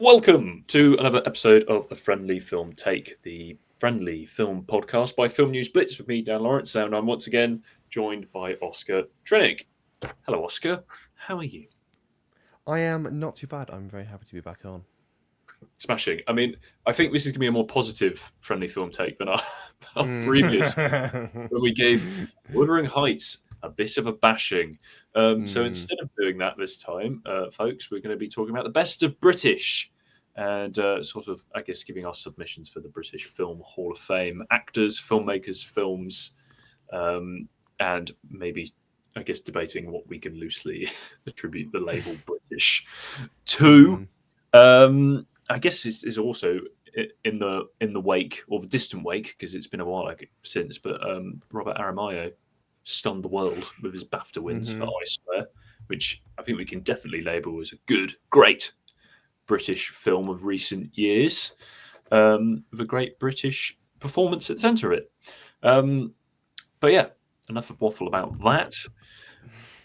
Welcome to another episode of A Friendly Film Take, the friendly film podcast by Film News Blitz with me, Dan Lawrence, and I'm once again joined by Oscar Trinick. Hello, Oscar. How are you? I am not too bad. I'm very happy to be back on. Smashing. I mean, I think this is going to be a more positive friendly film take than our previous, when we gave Wuthering Heights a bit of a bashing. So instead of doing that this time, folks, we're going to be talking about the best of British and sort of, I guess, giving our submissions for the British Film Hall of Fame, actors, filmmakers, films, and maybe, I guess, debating what we can loosely attribute the label British to. I guess is also in the wake, or the distant wake, because it's been a while since, but Robert Aramayo stunned the world with his BAFTA wins for I Swear, which I think we can definitely label as a good, great British film of recent years, with a great British performance at the centre of it. But yeah, enough of waffle about that.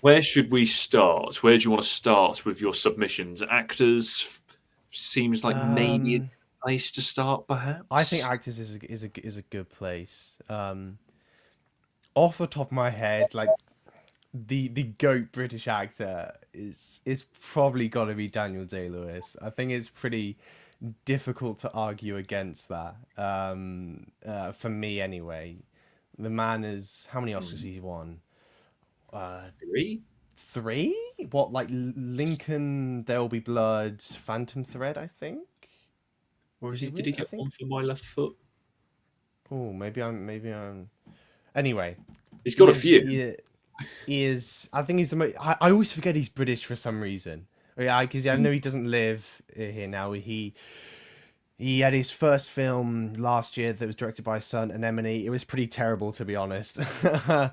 Where should we start? Where do you want to start with your submissions? Actors seems like maybe a place to start, perhaps. I think actors is a good place. Off the top of my head, like the GOAT British actor is probably got to be Daniel Day-Lewis. I think it's pretty difficult to argue against that. For me anyway, the man is, how many Oscars has he won? Three? What, like Lincoln, There Will Be Blood, Phantom Thread, I think? Or did he get one for My Left Foot? Oh, maybe I'm. Anyway, he's got a few. He is. I think he's the most. I always forget he's British for some reason. Yeah, because I know he doesn't live here now. He had his first film last year that was directed by his son, Anemone. It was pretty terrible, to be honest. That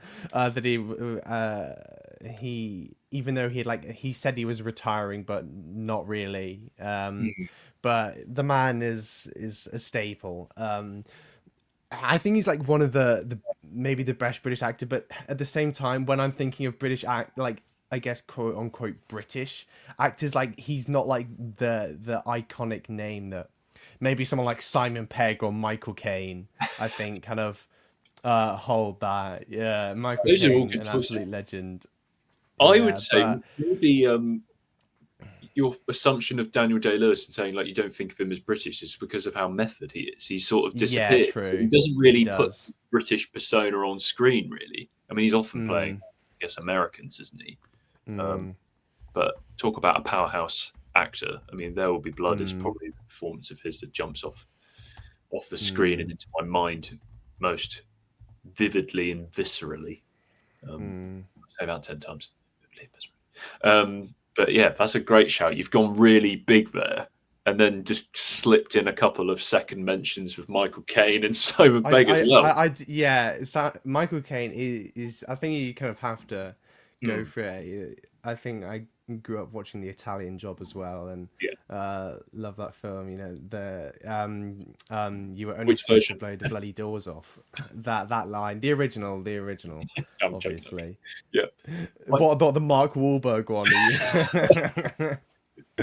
he even though he said he was retiring, but not really. But the man is a staple. I think he's like one of the maybe the best British actor, but at the same time, when I'm thinking of British I guess quote unquote British actors, like he's not like the iconic name that maybe someone like Simon Pegg or Michael Caine, I think, kind of hold that. Yeah, Michael Those are all Caine, good an choices. absolute legend. I would say maybe your assumption of Daniel Day-Lewis and saying like you don't think of him as British is because of how method he is. He sort of disappears. Yeah, true. So he doesn't really put British persona on screen, really. I mean, he's often playing, I guess, Americans, isn't he? But talk about a powerhouse actor. I mean, There Will Be Blood is probably the performance of his that jumps off the screen and into my mind most vividly and viscerally. I'd say about 10 times. But yeah, that's a great shout. You've gone really big there, and then just slipped in a couple of second mentions with Michael Caine and Simon Pegg as well. Michael Caine is. I think you kind of have to go for it. I think I grew up watching The Italian Job as well, and love that film. You know, you were only supposed to blow the bloody doors off. That line, the original, obviously. Yeah. What about the Mark Wahlberg one?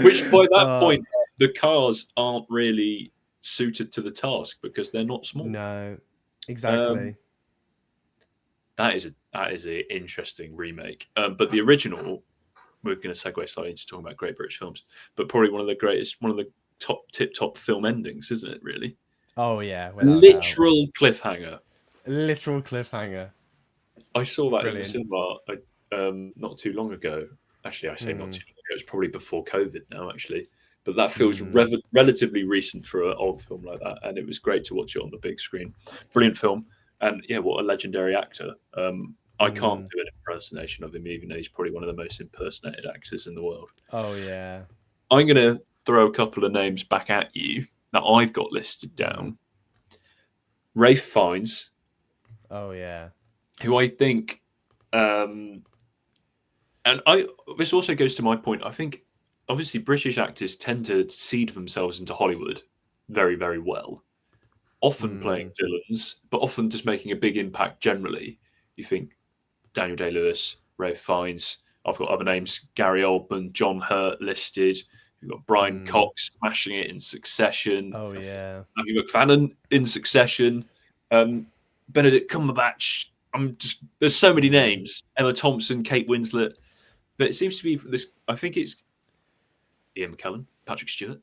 Which by that point, the cars aren't really suited to the task because they're not small. No, exactly. That is an interesting remake. But the original, we're going to segue slightly into talking about great British films, but probably one of the top film endings, isn't it? Really? Oh yeah, literal cliffhanger. Literal cliffhanger. I saw that in the cinema not too long ago. Actually, I say not too long ago. It was probably before COVID now, actually. But that feels relatively recent for an old film like that, and it was great to watch it on the big screen. Brilliant film, and yeah, what a legendary actor. I can't do an impersonation of him, even though he's probably one of the most impersonated actors in the world. Oh yeah. I'm going to throw a couple of names back at you that I've got listed down. Ralph Fiennes. Oh yeah. Who I think, this also goes to my point. I think obviously British actors tend to seed themselves into Hollywood very, very well. Often playing villains, but often just making a big impact generally. You think Daniel Day-Lewis, Ralph Fiennes. I've got other names: Gary Oldman, John Hurt listed. You've got Brian Cox smashing it in Succession. Oh yeah. Matthew McFadden in Succession. Benedict Cumberbatch. There's so many names. Emma Thompson, Kate Winslet. But it seems to be this. I think it's Ian McKellen, Patrick Stewart.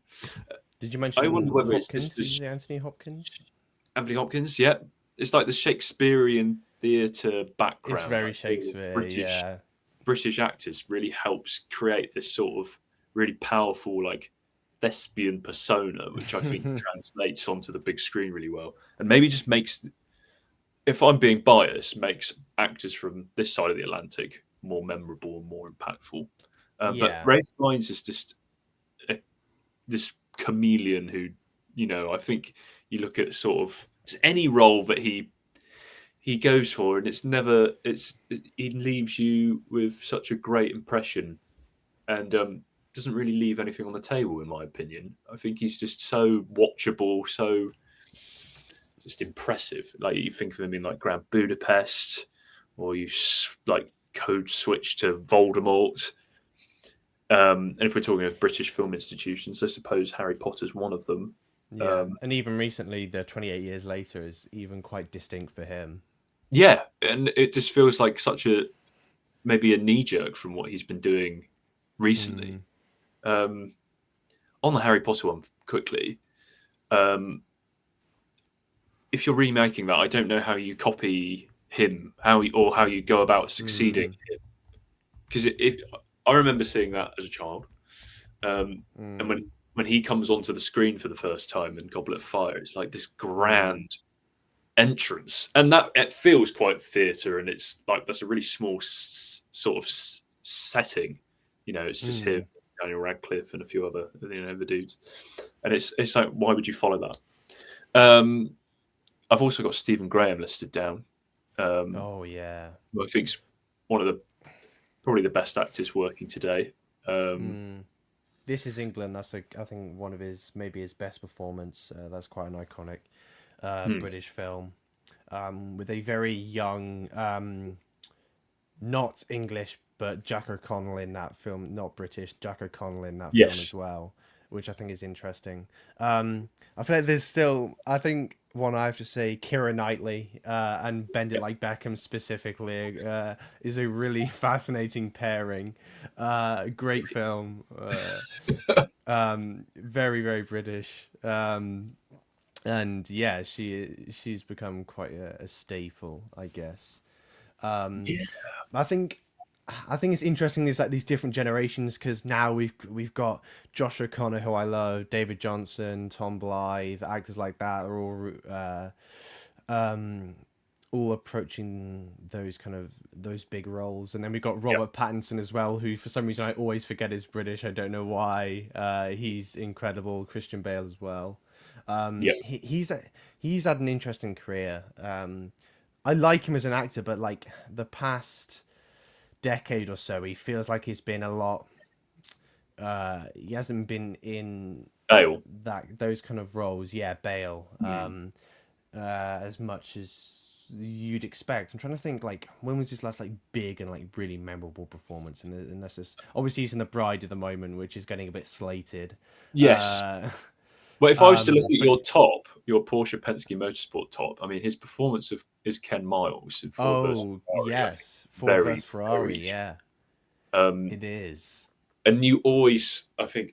Did you mention I wonder whether Hopkins? it's this Anthony Hopkins? Anthony Hopkins. Yeah, it's like the Shakespearean theatre background. It's very like Shakespeare. British actors really helps create this sort of really powerful like thespian persona, which I think translates onto the big screen really well, and maybe just makes, if I'm being biased, makes actors from this side of the Atlantic more memorable and more impactful. But Ralph Fiennes is just this chameleon who, I think you look at sort of any role that he goes for, and he leaves you with such a great impression, and doesn't really leave anything on the table, in my opinion. I think he's just so watchable, so just impressive. Like you think of him in like Grand Budapest, or you like code switch to Voldemort. And if we're talking of British film institutions, I suppose Harry Potter's one of them. Yeah, and even recently, the 28 Years Later is even quite distinct for him. Yeah, and it just feels like maybe a knee jerk from what he's been doing recently. On the Harry Potter one, quickly, if you're remaking that, I don't know how you copy him, how you go about succeeding him, because I remember seeing that as a child, and when he comes onto the screen for the first time in Goblet of Fire, it's like this grand entrance, and that it feels quite theatre, and it's like that's a really small sort of setting. It's just him, Daniel Radcliffe, and a few other the dudes, and it's like, why would you follow that? I've also got Stephen Graham listed down. Oh yeah, who I think's one of probably the best actors working today. This Is England. That's I think one of his best performance. That's quite an iconic British film with a very young, not English, but Jack O'Connell in that film. Not British, Jack O'Connell in that film as well, which I think is interesting. I feel like there's still, I think one I have to say, Keira Knightley and Bend It Like Beckham specifically is a really fascinating pairing. Great film. Very, very British. And yeah, she's become quite a staple, I guess. I think it's interesting. There's like these different generations, because now we've got Josh O'Connor, who I love, David Johnson, Tom Blythe, actors like that are all approaching those big roles, and then we've got Robert Pattinson as well, who for some reason I always forget is British. I don't know why. He's incredible. Christian Bale as well. He's had an interesting career. I like him as an actor, but like the past decade or so, he feels like he's been a lot. He hasn't been in Bale. those kind of roles. Yeah, Bale. As much as you'd expect. I'm trying to think, like, when was his last like big and like really memorable performance? And that's just, obviously he's in The Bride at the moment, which is getting a bit slated. Yes. Well, if I was to look at your Porsche Penske Motorsport top, I mean, his performance is Ken Miles in Ford versus Ferrari. Yes, Ford versus Ferrari, yeah. It is. And you always, I think,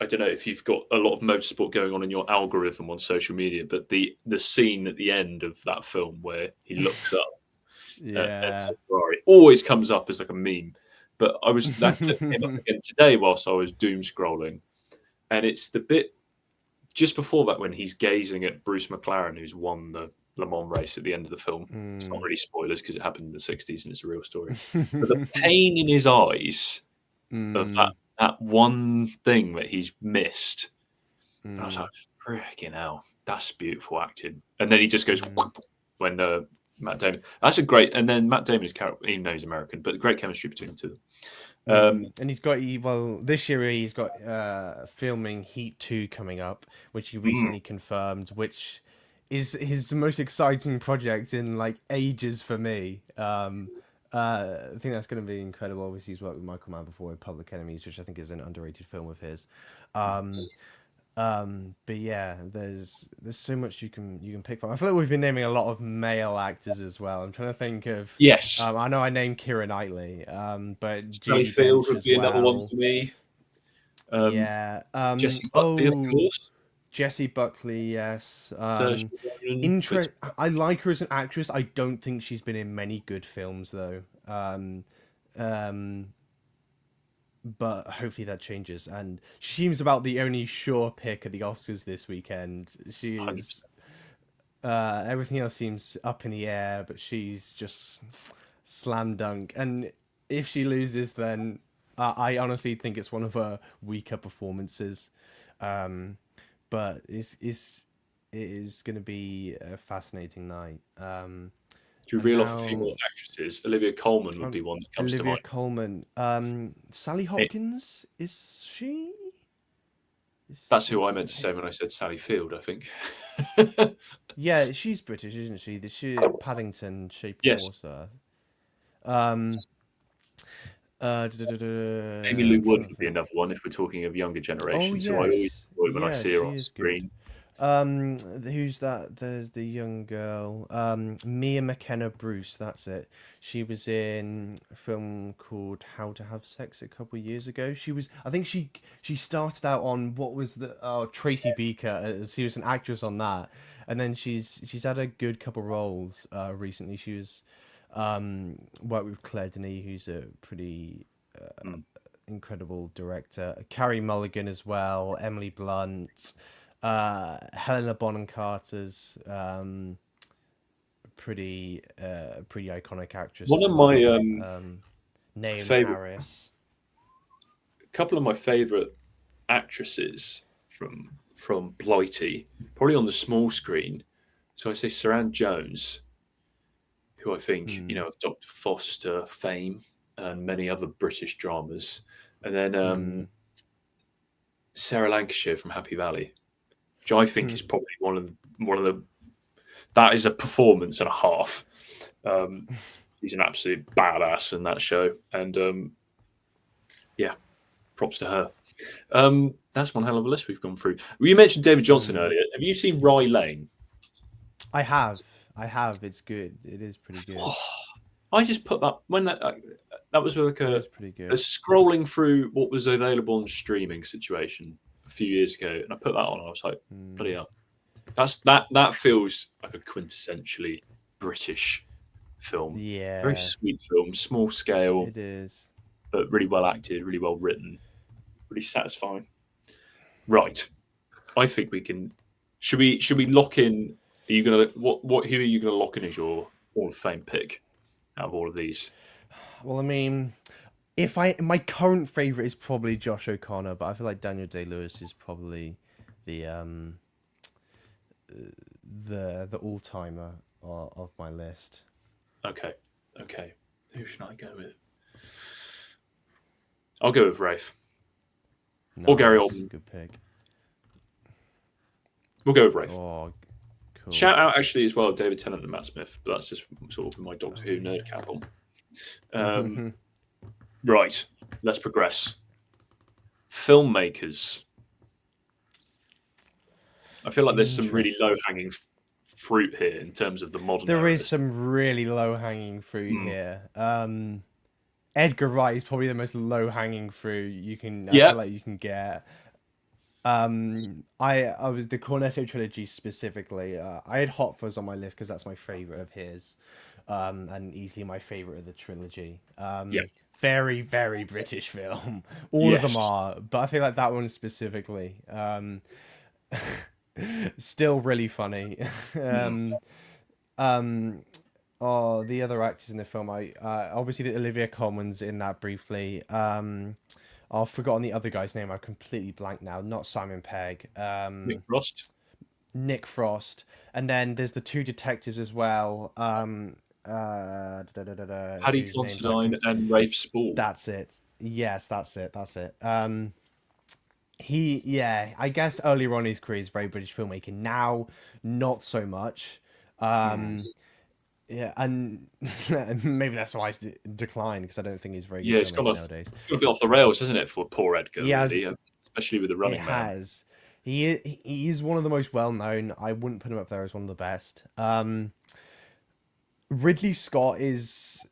I don't know if you've got a lot of motorsport going on in your algorithm on social media, but the scene at the end of that film where he looks up at Ferrari always comes up as like a meme. But that came up again today whilst I was doom scrolling, and it's the bit just before that when he's gazing at Bruce McLaren, who's won the Le Mans race at the end of the film. It's not really spoilers because it happened in the 60s and it's a real story. But the pain in his eyes of that one thing that he's missed, I was like, freaking hell, that's beautiful acting. And then he just goes when Matt Damon. That's a great. And then Matt Damon is even though he's American, but great chemistry between the two. And he's got this year he's got filming Heat 2 coming up, which he recently confirmed, which is his most exciting project in like ages for me. I think that's going to be incredible. Obviously, he's worked with Michael Mann before in Public Enemies, which I think is an underrated film of his. Um, but yeah, there's so much you can pick from. I feel like we've been naming a lot of male actors as well. I'm trying to think of. Yes, I know I named Keira Knightley, but Sally Judy Field Dench would as be another one well. for me. Yeah. Jesse Buckley, of Oh, course. Jessie Buckley. Yes. Saoirse Ronan, but I like her as an actress. I don't think she's been in many good films though. Um, but hopefully that changes. And she seems about the only sure pick at the Oscars this weekend. She 100%. is. Everything else seems up in the air, but she's just slam dunk. And if she loses, then I honestly think it's one of her weaker performances. Um, but it is going to be a fascinating night. To And reel off a few now more actresses, Olivia Colman would be one that comes to Olivia mind. Colman, Sally It, Hopkins, is she? that's who I meant to say when I said Sally Field, I think. Yeah, she's British, isn't she? The she Paddington, Shape of Yes, Water. Um, Amy Lou I'm Wood trying to would be think. another one if we're talking of younger Oh generations, who I always yes, enjoy when I yeah, see her she on is good. screen. Who's that? There's the young girl. Mia McKenna Bruce. That's it. She was in a film called How to Have Sex a couple of years ago. She was. I think she started out on what was the Tracy Beaker. As she was an actress on that, and then she's had a good couple roles recently. She was worked with Claire Denis, who's a pretty Mm. incredible director. Carrie Mulligan as well. Emily Blunt. Helena Bonham Carter's pretty iconic actress One as of my well. Naomh favorite, Harris. a couple of my favorite actresses from Blighty, probably on the small screen. So I say Saran Jones, who I think, Hmm. of Dr. Foster fame and many other British dramas. And then Hmm. Sarah Lancashire from Happy Valley, which I think Hmm. is probably one of the that is a performance and a half. Um, she's an absolute badass in that show, and yeah, props to her. That's one hell of a list we've gone through. Well, you mentioned David Johnson Hmm. earlier. Have you seen Rye Lane? I have. I have. It's good. It is pretty good. I just put that when that was like It a, is pretty a good. scrolling through what was available on streaming situation a few years ago, and I put that on. And I was like, bloody Hmm. hell, that feels like a quintessentially British film. Very Yeah, sweet film, small scale, it is. but really well acted, really well written, really satisfying. Right, I think we can. Should we lock in? Are you gonna what? Who are you gonna lock in as your Hall of Fame pick out of all of these? Well, I mean, if I my current favorite is probably Josh O'Connor, but I feel like Daniel Day Lewis is probably the the all timer of my list. Okay, okay. Who should I go with? I'll go with Rafe or Gary Nice, Oldman. good pick. We'll go with Rafe. Oh, cool. Shout out actually as well, David Tennant and Matt Smith, but that's just sort of my Doctor Oh Who nerd yeah. cap on. Right, let's progress. Filmmakers. I feel like there's some really low Interesting. hanging fruit here in terms of the modern There era. is some really low hanging fruit Mm. here. Edgar Wright is probably the most low hanging fruit you can. I Yeah, feel like you can get. I was the Cornetto trilogy specifically. I had Hot Fuzz on my list because that's my favorite of his, and easily my favorite of the trilogy. yeah, Very very British film. All of them yes. are, but I feel like that one specifically. Still really funny. Mm. Um, oh, the other actors in the film, I obviously the Olivia Colman's in that briefly. I've forgotten the other guy's name. I completely blank now. Not Simon Pegg. Nick Frost, Nick Frost, and then there's the two detectives as well. Paddy Whose names I Considine, can. and Rafe Spall. That's it. Yes, that's it. That's it. Yeah, I guess earlier on in his career is very British filmmaking. Now, not so much. Mm. Um, Yeah, and maybe that's why he's declined, because I don't think he's a very good Yeah, it's filmmaker nowadays. gone a bit off the rails, hasn't it, for poor Edgar? He has, Really, especially with the it Running Man. has. He is one of the most well known. I wouldn't put him up there as one of the best. Ridley Scott is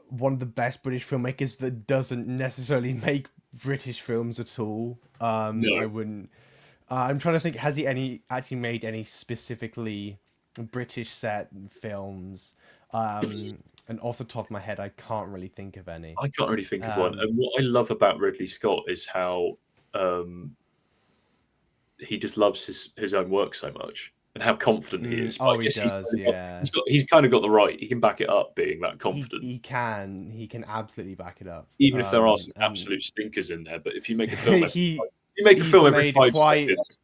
one of the best British filmmakers that doesn't necessarily make British films at all. No, I wouldn't. I'm trying to think. Has he actually made any specifically British set films? And off the top of my head, I can't really think of any. I can't really think of one. Um, And what I love about Ridley Scott is how he just loves his own work so much, and how confident he is. But I oh, he guess does. Yeah, he's kind of got the right. He can back it up, being that he confident, he can absolutely back it up. even if there are some And absolute stinkers in there. But if you make a film, he you make a he's film every made 5 seconds.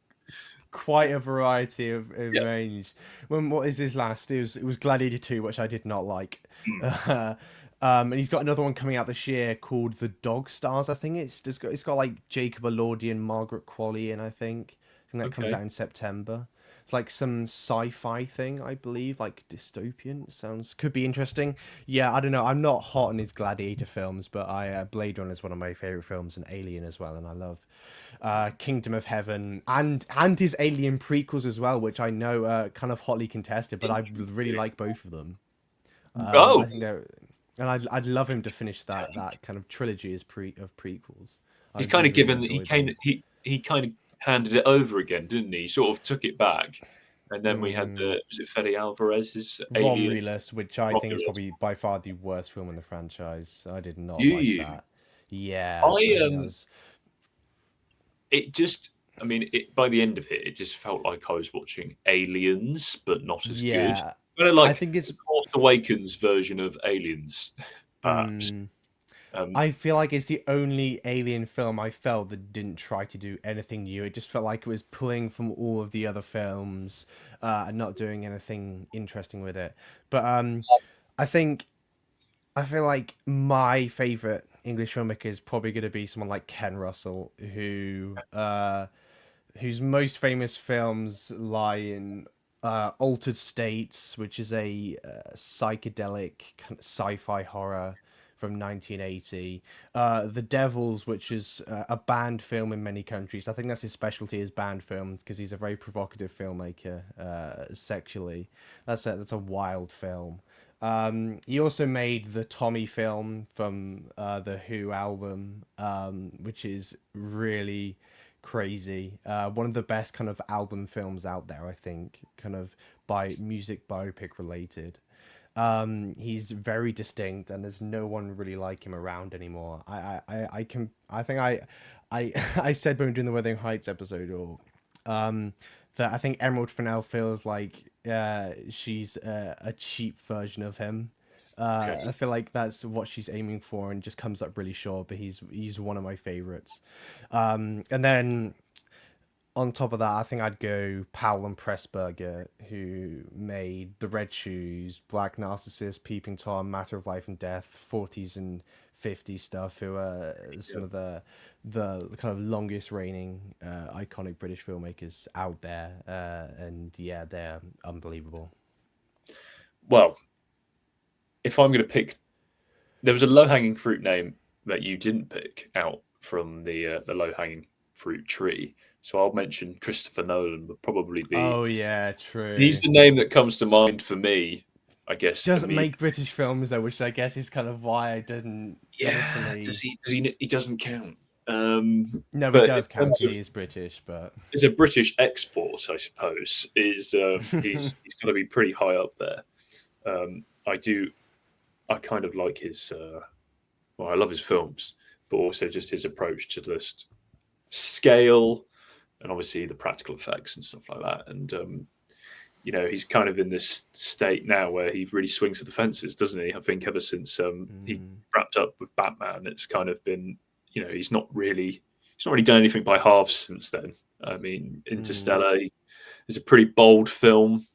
quite a variety of Yeah. range. What is his last? It was Gladiator 2, which I did not like. Mm. And he's got another one coming out this year called The Dog Stars. I think it's got like Jacob Elordi and Margaret Qualley, and I think that comes Okay. out in September. It's like some sci-fi thing, I believe, like dystopian. Sounds could be interesting. Yeah, I don't know. I'm not hot on his Gladiator films, but Blade Runner is one of my favorite films, and Alien as well, and I love Kingdom of Heaven and his Alien prequels as well, which I know are kind of hotly contested, but I really like both of them. I Oh, think they're, and I'd love him to finish that kind of trilogy of prequels. I he's kind of really given enjoy them. he kind of handed it over again, didn't he? Sort of took it back, and then we had Mm. the was it Fede Alvarez's Alien Romulus, which I think is Romulus. probably by far the worst film in the franchise. I did Do not like you? that. Yeah, I I think that was. it just I mean it by the end of it, it just felt like I was watching Aliens, but not as good. Yeah, Kind of I like think it's. the Force Awakens version of Aliens, perhaps. Mm, Um, I feel like it's the only Alien film I felt that didn't try to do anything new. It just felt like it was pulling from all of the other films, and not doing anything interesting with it. But I think I feel like my favorite English filmmaker is probably going to be someone like Ken Russell, whose most famous films lie in Altered States, which is a psychedelic kind of sci-fi horror from 1980. The Devils, which is a banned film in many countries. I think that's his specialty, is banned film, because he's a very provocative filmmaker sexually. That's a wild film. He also made the Tommy film from the Who album, which is really crazy. One of the best kind of album films out there, I think, kind of by music biopic related. He's very distinct, and there's no one really like him around anymore. I can I think I I said when we were doing the Wuthering Heights episode, or that I think Emerald Fennell feels like she's a cheap version of him. I okay. feel like that's what she's aiming for, and just comes up really short. But he's one of my favorites. And then on top of that, I think I'd go Powell and Pressburger, who made The Red Shoes, Black Narcissus, Peeping Tom, Matter of Life and Death, 40s and 50s stuff, who are some Yeah. of the kind of longest reigning iconic British filmmakers out there. And yeah, they're unbelievable. Well, if I'm going to pick, there was a low hanging fruit name that you didn't pick out from the low hanging fruit tree. So I'll mention Christopher Nolan would probably be. Oh yeah, He's true. the name that comes to mind for me, I guess. Doesn't Immediately. make British films though, which I guess is kind of why I didn't Yeah, does initially. he? Does he? He doesn't count. No, he But in does count terms 'cause of he is British, but as a British export, I suppose is he's got to be pretty high up there. I do. I kind of like his. Well, I love his films, but also just his approach to just scale and obviously the practical effects and stuff like that. And he's kind of in this state now where he really swings for the fences, doesn't he? I think ever since he mm, wrapped up with Batman, it's kind of been, he's not really done anything by halves since then. I mean, mm. Interstellar is a pretty bold film.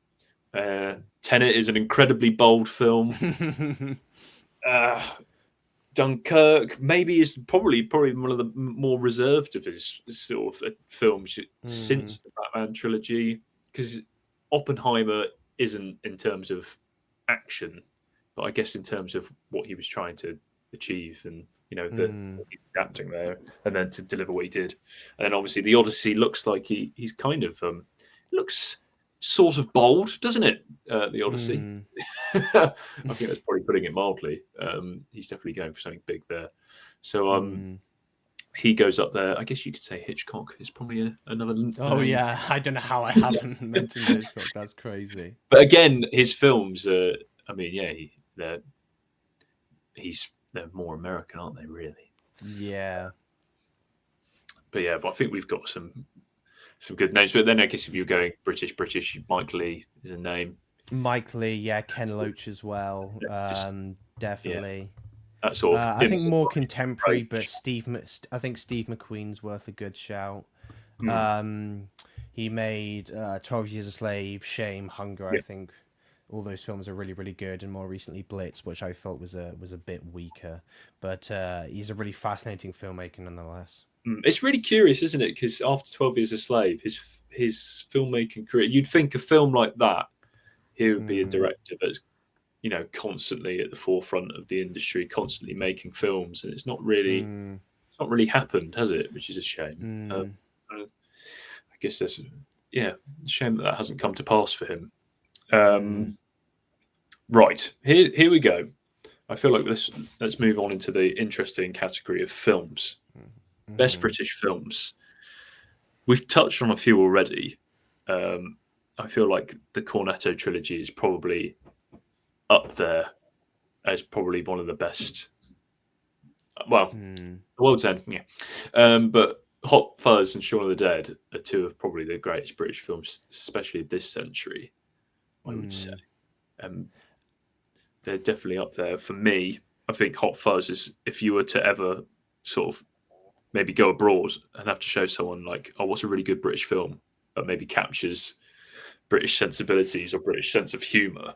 Tenet is an incredibly bold film. Uh, Dunkirk maybe is probably one of the more reserved of his sort of films Mm, since the Batman trilogy, because Oppenheimer isn't in terms of action, but I guess in terms of what he was trying to achieve, and the adapting there, and then to deliver what he did, and then obviously the Odyssey looks like he's kind of looks sort of bold, doesn't it? The Odyssey. I think that's probably putting it mildly. He's definitely going for something big there. So he goes up there. I guess you could say Hitchcock is probably another. Oh yeah, I don't know how I haven't mentioned Hitchcock. That's crazy. But again, his films. I mean, yeah, they're more American, aren't they? Really? Yeah. But I think we've got some good names. But then I guess if you're going British, Mike Leigh is a name. Mike Leigh, yeah, Ken Loach as well. Definitely. Yeah. That sort of, I think more contemporary, but I think Steve McQueen's worth a good shout. He made 12 Years a Slave, Shame, Hunger. I think all those films are really, really good, and more recently Blitz, which I felt was a bit weaker. But he's a really fascinating filmmaker nonetheless. It's really curious, isn't it? Because after 12 Years a Slave, his filmmaking career, you'd think a film like that, he would be a director that's constantly at the forefront of the industry, constantly making films, and it's not really happened, has it? Which is a shame. I guess there's a shame that hasn't come to pass for him. Right, here we go. I feel like let's move on into the interesting category of films. Best British films. We've touched on a few already. I feel like the Cornetto trilogy is probably up there as probably one of the best. Well, The World's End, but Hot Fuzz and Shaun of the Dead are two of probably the greatest British films, especially this century, I would say. They're definitely up there. For me, I think Hot Fuzz is, if you were to ever sort of maybe go abroad and have to show someone like, oh, what's a really good British film that maybe captures British sensibilities or British sense of humour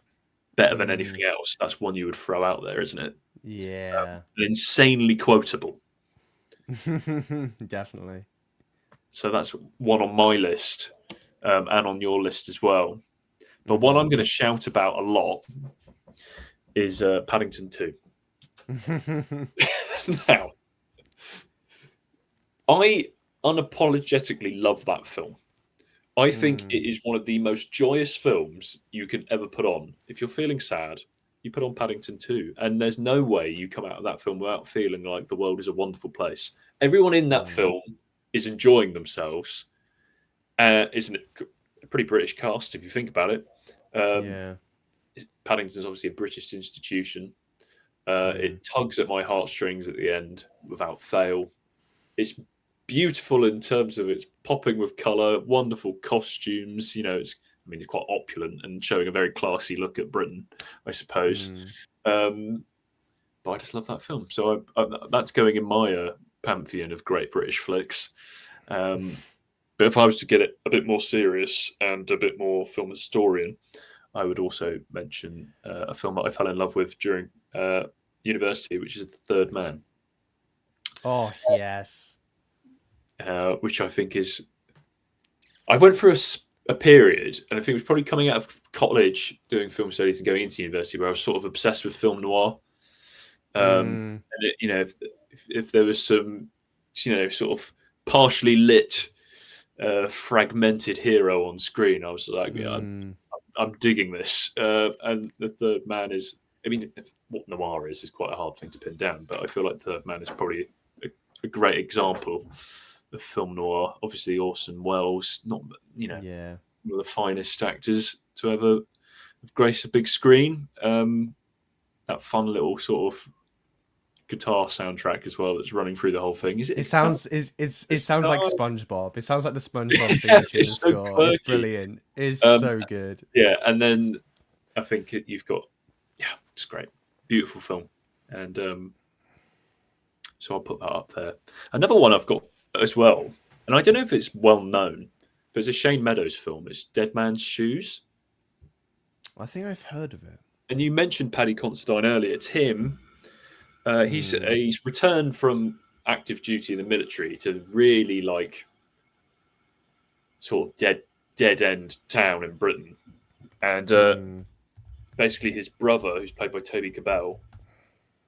better than anything else, that's one you would throw out there, isn't it? Yeah. Insanely quotable. Definitely. So that's one on my list, and on your list as well. But one I'm going to shout about a lot is Paddington 2. Now, I unapologetically love that film. I think it is one of the most joyous films you can ever put on. If you're feeling sad, you put on Paddington 2, and there's no way you come out of that film without feeling like the world is a wonderful place. Everyone in that film is enjoying themselves. Isn't it a pretty British cast, if you think about it? Paddington's obviously a British institution. It tugs at my heartstrings at the end without fail. It's beautiful in terms of it's popping with colour, wonderful costumes. It's quite opulent and showing a very classy look at Britain, I suppose. But I just love that film. So that's going in my pantheon of great British flicks. But if I was to get it a bit more serious and a bit more film historian, I would also mention a film that I fell in love with during university, which is The Third Man. Oh, yes. Which I think is... I went through a period, and I think it was probably coming out of college, doing film studies and going into university, where I was sort of obsessed with film noir. And if there was some, sort of partially lit, fragmented hero on screen, I was like, I'm digging this. And The Third Man is, what noir is quite a hard thing to pin down, but I feel like The Third Man is probably a great example of film noir. Obviously, Orson Welles, not one of the finest actors to ever have graced a big screen. That fun little sort of guitar soundtrack as well that's running through the whole thing. It sounds like SpongeBob. It sounds like the SpongeBob theme tune score. It's brilliant. It's so good. Yeah, and then I think you've got it's great, beautiful film, and so I'll put that up there. Another one I've got as well, and I don't know if it's well known, but it's a Shane Meadows film. It's Dead Man's Shoes. I think I've heard of it. And you mentioned Paddy Considine earlier. It's him. He's returned from active duty in the military to really sort of dead end town in Britain, and basically his brother, who's played by Toby Cabell,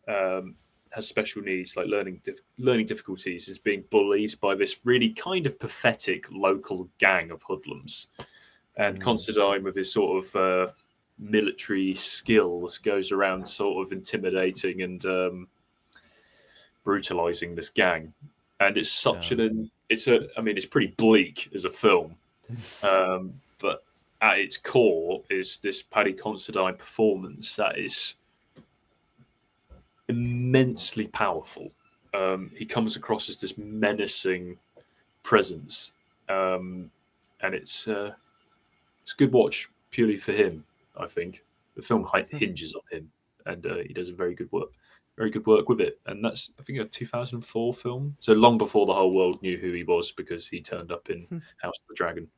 has special needs, like learning difficulties, is being bullied by this really kind of pathetic local gang of hoodlums. And Considine, with his sort of military skills, goes around sort of intimidating and brutalizing this gang. And it's such it's pretty bleak as a film, but at its core is this Paddy Considine performance that is immensely powerful. He comes across as this menacing presence, and it's a good watch purely for him. I think the film hinges on him, and he does a very good work with it. And that's, I think, a 2004 film, so long before the whole world knew who he was, because he turned up in House of the Dragon.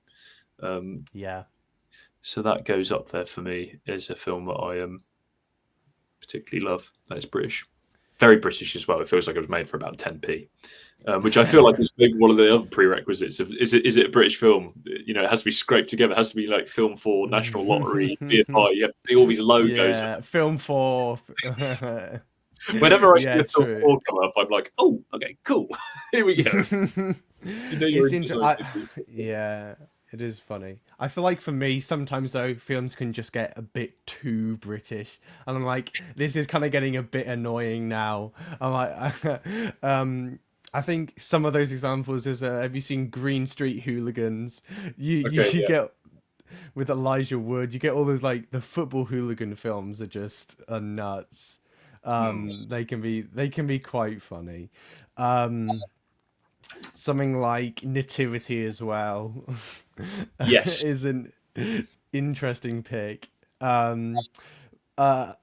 So that goes up there for me as a film that I particularly love. That is British, very British as well. It feels like it was made for about 10p, which I feel like is maybe one of the other prerequisites of is it a British film? You know, it has to be scraped together. It has to be like Film 4, National Lottery, BFI. You have to see all these logos. Yeah, Film 4. Whenever I see a Film 4 come up, I'm like, oh, okay, cool. Here we go. Yeah, it is funny. I feel like for me, sometimes though, films can just get a bit too British, and I'm like, this is kind of getting a bit annoying now. I'm like, I think some of those examples is, have you seen Green Street Hooligans? You get with Elijah Wood, you get all those, like, the football hooligan films are nuts. They can be quite funny. Something like Nativity as well. Yes. Is an interesting pick. A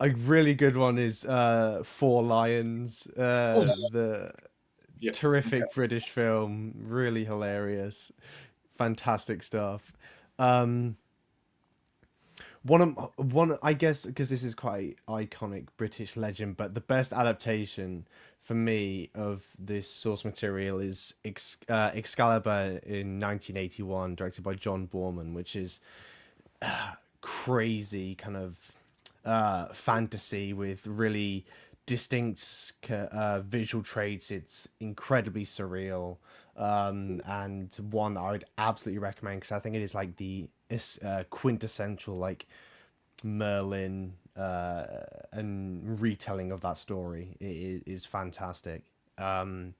really good one is Four Lions, the terrific British film, really hilarious, fantastic stuff. One I guess, because this is quite iconic British legend, but the best adaptation for me of this source material is Excalibur in 1981, directed by John Boorman, which is crazy kind of fantasy with really distinct visual traits. It's incredibly surreal, and one that I would absolutely recommend, because I think it is like the quintessential, like, Merlin and retelling of that story. It is fantastic. Chicken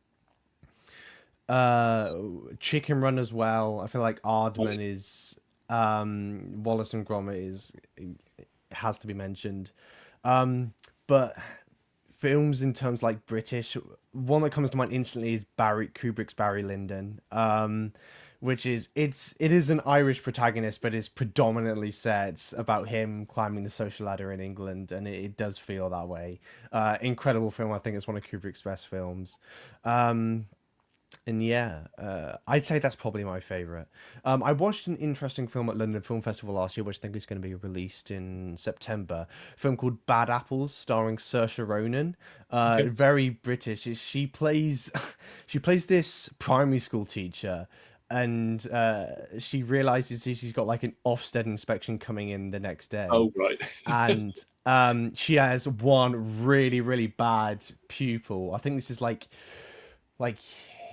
Run as well. I feel like Aardman is Wallace and Gromit has to be mentioned. But films in terms like British, one that comes to mind instantly is Kubrick's Barry Lyndon, which is it is an Irish protagonist, but it's predominantly set about him climbing the social ladder in England, and it does feel that way. Incredible film. I think it's one of Kubrick's best films. And yeah, I'd say that's probably my favorite. I watched an interesting film at London Film Festival last year, which I think is going to be released in September. A film called Bad Apples, starring Saoirse Ronan. Very British. She plays this primary school teacher, and she realizes she's got like an Ofsted inspection coming in the next day. Oh, right. And she has one really, really bad pupil. I think this is like.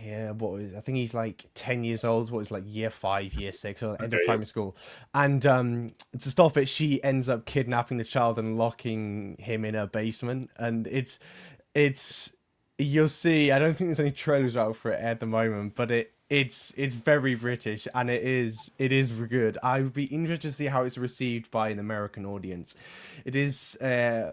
Yeah, I think he's like 10 years old. What is like year 5, year 6, or end of primary school. And to stop it, she ends up kidnapping the child and locking him in her basement. And it's you'll see. I don't think there's any trailers out for it at the moment, but it's very British, and it is good. I would be interested to see how it's received by an American audience. It is a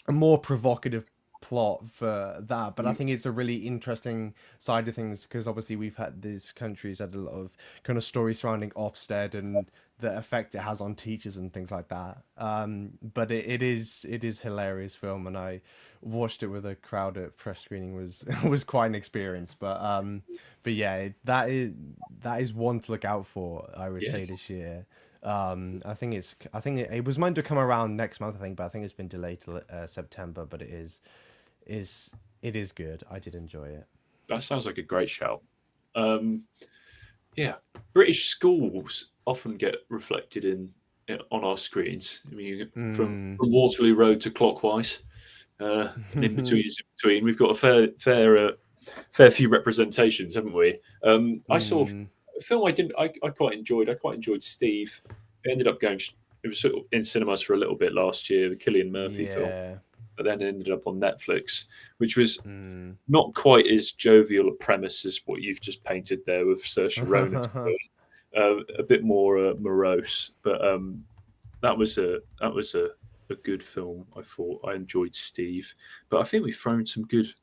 more provocative plot for that, but I think it's a really interesting side of things, because obviously this country's had a lot of kind of stories surrounding Ofsted and the effect it has on teachers and things like that. But it is hilarious film, and I watched it with a crowd at press screening. Was quite an experience. But yeah, that is one to look out for, I would say, this year. I think it was meant to come around next month, I think, but I think it's been delayed till September. But it is good. I did enjoy it. That sounds like a great shout. Yeah, British schools often get reflected in on our screens. I mean, from Mm. Waterloo Road to Clockwise, and in between is in between. We've got a fair few representations, haven't we? I saw Mm. a film I quite enjoyed. I quite enjoyed Steve. It ended up going. It was sort of in cinemas for a little bit last year, the Cillian Murphy film, Yeah. but then it ended up on Netflix, which was Mm. not quite as jovial a premise as what you've just painted there with Saoirse Ronan. A bit more morose, but that was a good film. I thought I enjoyed Steve, but I think we've thrown some good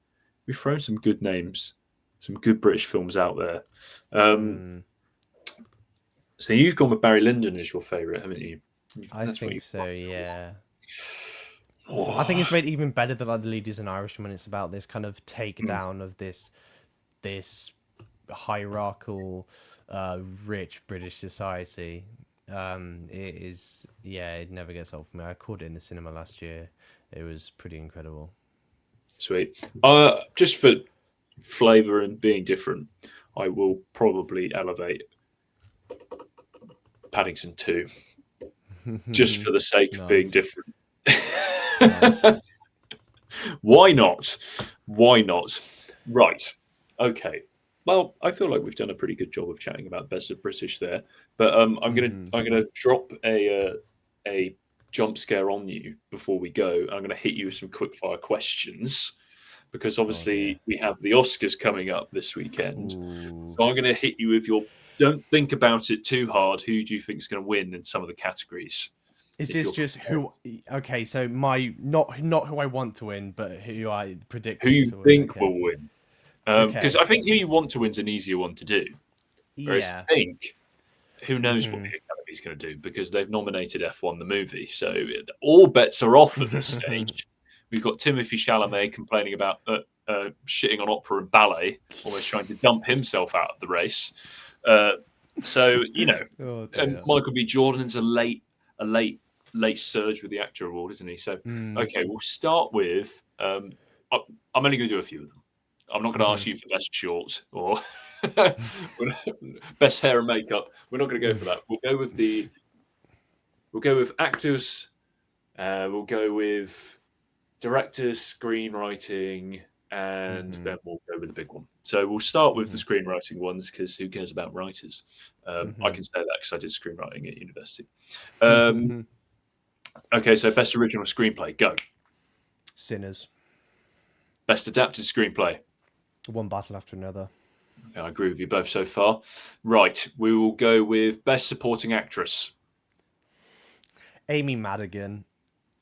names, some good British films out there. Mm. So you've gone with Barry Lyndon as your favourite, haven't you? I That's what think you've so, yeah. I think Oh, it's made even better than like The Lead is an Irishman. It's about this kind of mm, takedown of this hierarchical, rich British society. It is, yeah, it never gets old for me. I caught it in the cinema last year. It was pretty incredible. sweet. Just for flavour and being different, I will probably elevate Paddington 2, just for the sake of being Nice, different. nice. Why not? Why not? Right. Okay. Well, I feel like we've done a pretty good job of chatting about best of British there, but Hmm. I'm gonna drop a jump scare on you before we go. I'm gonna hit you with some quickfire questions because Oh dear. obviously we have the Oscars coming up this weekend. Ooh. So I'm gonna hit you with your. Don't think about it too hard. Who do you think is going to win in some of the categories? Is If this you're just prepared? who? Okay, so my not who I want to win, but who I Who predicted you to win. think Okay. will win? Because Okay. I think who you want to win is an easier one to do. Whereas Yeah. think, who knows what Hmm. the Academy's going to do because they've nominated F1 the movie. So all bets are off at this stage. We've got Timothy Chalamet complaining about shitting on opera and ballet, almost trying to dump himself out of the race. Uh, so Oh and dear. Michael B. Jordan's a late surge with the actor award, isn't he? So Mm. okay, we'll start with. I'm only going to do a few of them. I'm not going to ask Hmm. you for best shorts or best hair and makeup. We're not going to go for that. We'll go with actors. We'll go with directors, screenwriting, and Hmm. then we'll go with the big one. So we'll start with the Hmm. screenwriting ones because who cares about writers? I Hmm. can say that because I did screenwriting at university. Um, okay, so best original screenplay, go. Sinners. Best adapted screenplay. One battle after another. Okay, I agree with you both so far. Right, we will go with best supporting actress. Amy Madigan.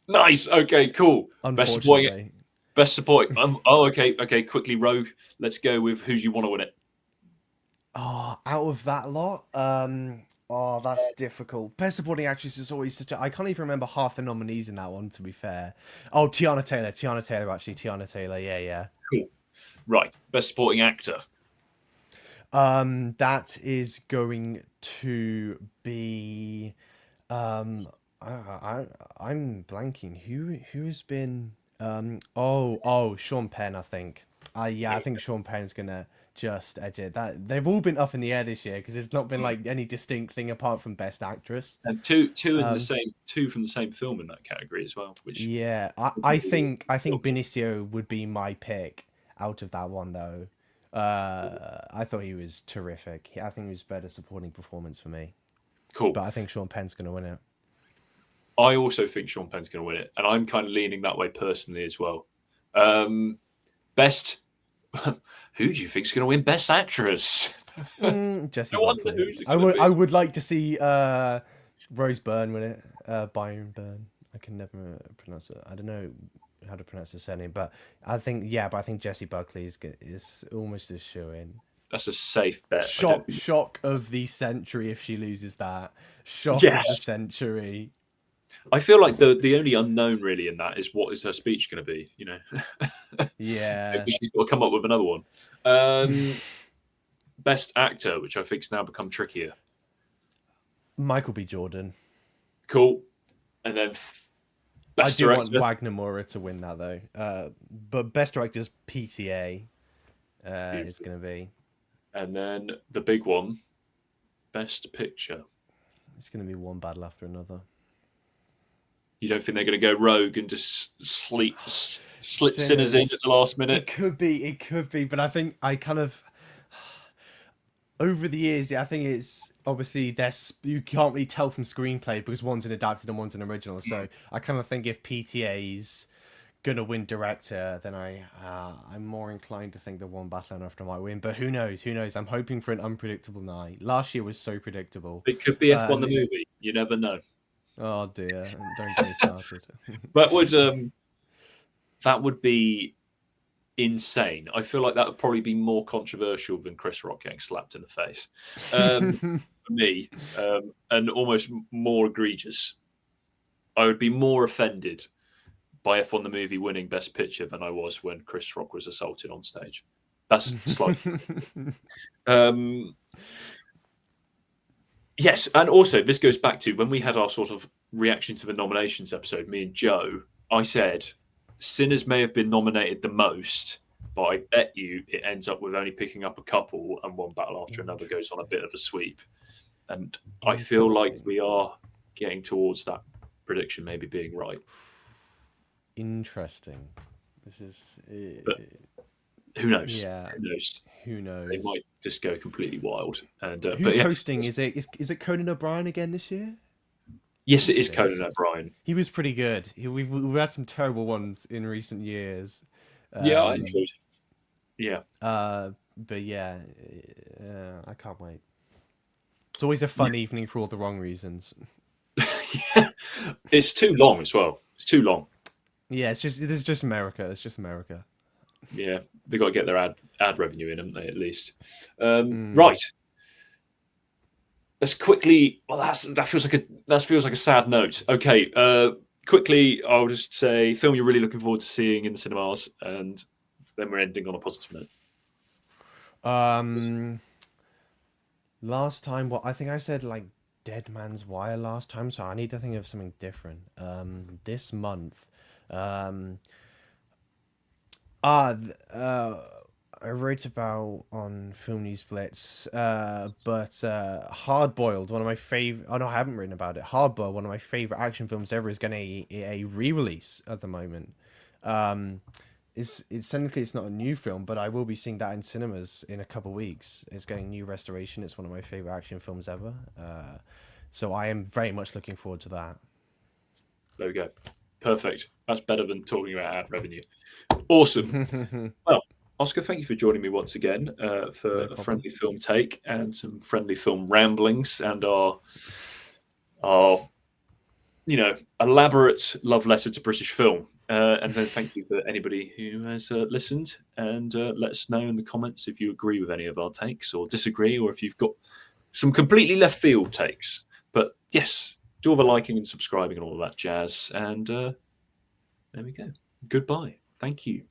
Nice. Okay, cool. Best supporting. Unfortunately. Best support. Oh, okay. Okay, quickly, Rogue. Let's go with who you want to win it. Oh, out of that lot, oh, that's difficult. Best supporting actress is always such a. I can't even remember half the nominees in that one. To be fair. Oh, Tiana Taylor. Tiana Taylor. Actually, Tiana Taylor. Yeah, yeah. Cool. Right. Best supporting actor. That is going to be. Um, I'm blanking. Who's been? Sean Penn. I think. Yeah, I think Sean Penn's gonna just edge it. That they've all been up in the air this year because there's not been like any distinct thing apart from best actress. And two in the Um, same, two from the same film in that category as well, which yeah, would I be really think I think helpful. Benicio would be my pick out of that one though. I thought he was terrific. I think he was better supporting performance for me. Cool. But I think Sean Penn's going to win it. I also think Sean Penn's going to win it, and I'm kind of leaning that way personally as well. Best. Who do you think is going to win Best Actress? Jesse I wonder Buckley. who's it going to I be. would like to see Rose Byrne win it. Byron Byrne. I can never pronounce it. I don't know how to pronounce his surname, but I think but I think Jesse Buckley is almost a shoe in. That's a safe bet. I don't think. Shock of the century if she loses that. Shock of the Yes, century. I feel like the only unknown really in that is what is her speech going to be. Yeah. Maybe she's got to come up with another one. Best actor, which I think's now become trickier. Michael B. Jordan. Cool, and then I best do want director, Wagner Moura to win that though. But best director's PTA is beautiful, going to be. and then the big one, best picture. It's going to be one battle after another. You don't think they're going to go rogue and just slip Sinners in at the last minute? It could be, but I think I kind of over the years, I think it's obviously you can't really tell from screenplay because one's an adapted and one's an original. So I kind of think if PTA's gonna win director, then I'm more inclined to think the One Battle After might win. But who knows? Who knows? I'm hoping for an unpredictable night. Last year was so predictable. It could be F1 the movie. You never know. Oh dear! Don't get me started. That would be insane. I feel like that would probably be more controversial than Chris Rock getting slapped in the face for me, and almost more egregious. I would be more offended by F1 the movie winning Best Picture than I was when Chris Rock was assaulted on stage. That's slightly. Yes, and also this goes back to when we had our sort of reaction to the nominations episode, me and Joe, I said Sinners may have been nominated the most, but I bet you it ends up with only picking up a couple, and One Battle After Another goes on a bit of a sweep. And I feel like we are getting towards that prediction maybe being right. Interesting. This is... But who knows? Yeah. Who knows? They might just go completely wild. And who's hosting? Is it Conan O'Brien again this year? Yes, it is Conan O'Brien. He was pretty good. We've had some terrible ones in recent years. Yeah, I enjoyed it. Yeah. But yeah, I can't wait. It's always a fun evening for all the wrong reasons. Yeah. It's too long as well. It's too long. Yeah, this is just America. It's just America. Yeah, they've got to get their ad revenue in, haven't they? At least. Right. Let's quickly. Well, that feels like a sad note. Okay. Quickly, I'll just say film you're really looking forward to seeing in the cinemas, and then we're ending on a positive note. Last time, I think I said like Dead Man's Wire last time, so I need to think of something different. This month, I wrote about on Film News Blitz, but Hard Boiled, one of my favorite. Oh no, I haven't written about it. Hard Boiled, one of my favorite action films ever, is getting a re-release at the moment. It's technically it's not a new film, but I will be seeing that in cinemas in a couple of weeks. It's getting new restoration. It's one of my favorite action films ever. So I am very much looking forward to that. There we go. Perfect. That's better than talking about ad revenue. Awesome. Well, Oscar, thank you for joining me once again for a friendly film take and some friendly film ramblings and our elaborate love letter to British film. And then thank you for anybody who has listened, and let us know in the comments if you agree with any of our takes or disagree, or if you've got some completely left field takes. But yes, do all the liking and subscribing and all of that jazz. And there we go. Goodbye. Thank you.